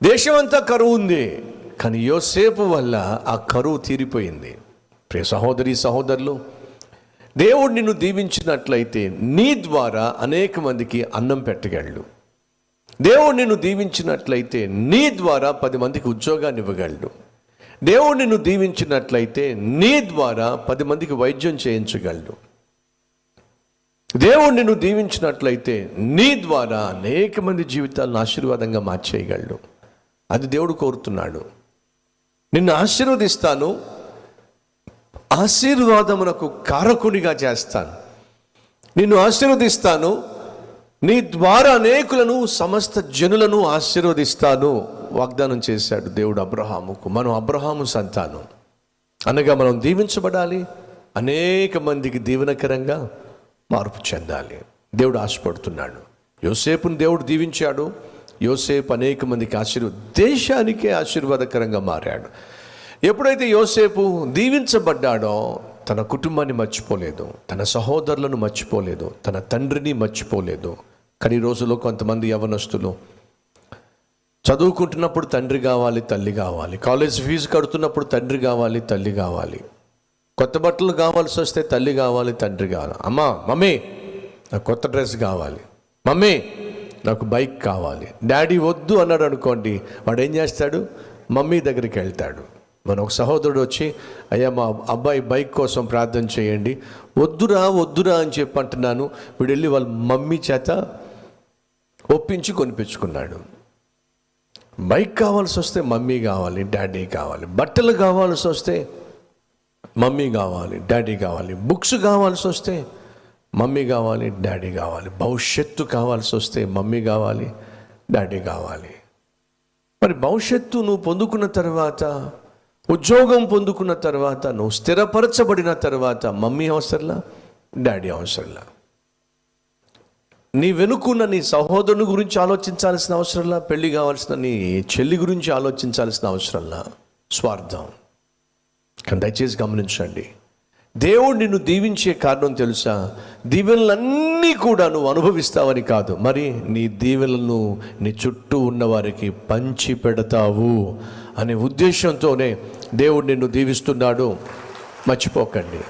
దేశమంతా కరువు ఉంది, కానీ యోసేపు వల్ల ఆ కరువు తీరిపోయింది. ప్రియ సహోదరి సహోదరులు, దేవుడు నిన్ను దీవించినట్లయితే నీ ద్వారా అనేక మందికి అన్నం పెట్టగలడు. దేవుడు నిన్ను దీవించినట్లయితే నీ ద్వారా 10 మందికి ఉద్యోగాన్ని ఇవ్వగలడు. దేవుడు నిన్ను దీవించినట్లయితే నీ ద్వారా 10 మందికి వైద్యం చేయించగలడు. దేవుడు నిన్ను దీవించినట్లయితే నీ ద్వారా అనేక మంది జీవితాలను ఆశీర్వాదంగా మార్చేయగలడు. అది దేవుడు కోరుతున్నాడు. నిన్ను ఆశీర్వదిస్తాను, ఆశీర్వాదమునకు కారకునిగా చేస్తాను, నిన్ను ఆశీర్వదిస్తాను, నీ ద్వారా అనేకులను సమస్త జనులను ఆశీర్వదిస్తాను వాగ్దానం చేశాడు దేవుడు అబ్రహాముకు. మనం అబ్రహాము సంతానం అనగా మనం దీవించబడాలి, అనేక మందికి దీవెనకరంగా మార్పు చెందాలి. దేవుడు ఆశపడుతున్నాడు. యోసేపుని దేవుడు దీవించాడు. యోసేపు అనేక మందికి దేశానికే ఆశీర్వాదకరంగా మారాడు. ఎప్పుడైతే యోసేపు దీవించబడ్డాడో తన కుటుంబాన్ని మర్చిపోలేదు, తన సహోదరులను మర్చిపోలేదు, తన తండ్రిని మర్చిపోలేదు. కానీ ఈ రోజుల్లో కొంతమంది యవనస్తులు చదువుకుంటున్నప్పుడు తండ్రి కావాలి, తల్లి కావాలి, కాలేజ్ ఫీజు కడుతున్నప్పుడు తండ్రి కావాలి, తల్లి కావాలి, కొత్త బట్టలు కావాల్సి వస్తే తల్లి కావాలి, తండ్రి కావాలి. అమ్మా, మమ్మీ నాకు కొత్త డ్రెస్ కావాలి, మమ్మీ నాకు బైక్ కావాలి. డాడీ వద్దు అన్నాడు అనుకోండి, వాడు ఏం చేస్తాడు? మమ్మీ దగ్గరికి వెళ్తాడు. మన ఒక సహోదరుడు వచ్చి, అయ్యా మా అబ్బాయి బైక్ కోసం ప్రార్థన చేయండి, వద్దురా వద్దురా అని చెప్పి అంటున్నాను. వీడు వెళ్ళి వాళ్ళ మమ్మీ చేత ఒప్పించి కొనిపించుకున్నాడు. బైక్ కావాల్సి వస్తే మమ్మీ కావాలి, డాడీ కావాలి, బట్టలు కావాల్సి వస్తే మమ్మీ కావాలి, డాడీ కావాలి, బుక్స్ కావాల్సి వస్తే మమ్మీ కావాలి, డాడీ కావాలి, భవిష్యత్తు కావాల్సి వస్తే మమ్మీ కావాలి, డాడీ కావాలి. మరి భవిష్యత్తు నువ్వు పొందుకున్న తర్వాత, ఉద్యోగం పొందుకున్న తర్వాత, నువ్వు స్థిరపరచబడిన తర్వాత మమ్మీ అవసరంలా, డాడీ అవసరంలా. నీ వెనుకున్న నీ సహోదరుని గురించి ఆలోచించాల్సిన అవసరంలా, పెళ్ళి కావాల్సిన నీ చెల్లి గురించి ఆలోచించాల్సిన అవసరంలా. స్వార్థం. కానీ దయచేసి గమనించండి, దేవుడు నిన్ను దీవించే కారణం తెలుసా? దీవెనలన్నీ కూడా నువ్వు అనుభవిస్తావని కాదు, మరి నీ దీవెనలను నీ చుట్టూ ఉన్న వారికి పంచి పెడతావు అనే ఉద్దేశంతోనే దేవుడు నిన్ను దీవిస్తున్నాడు. మర్చిపోకండి.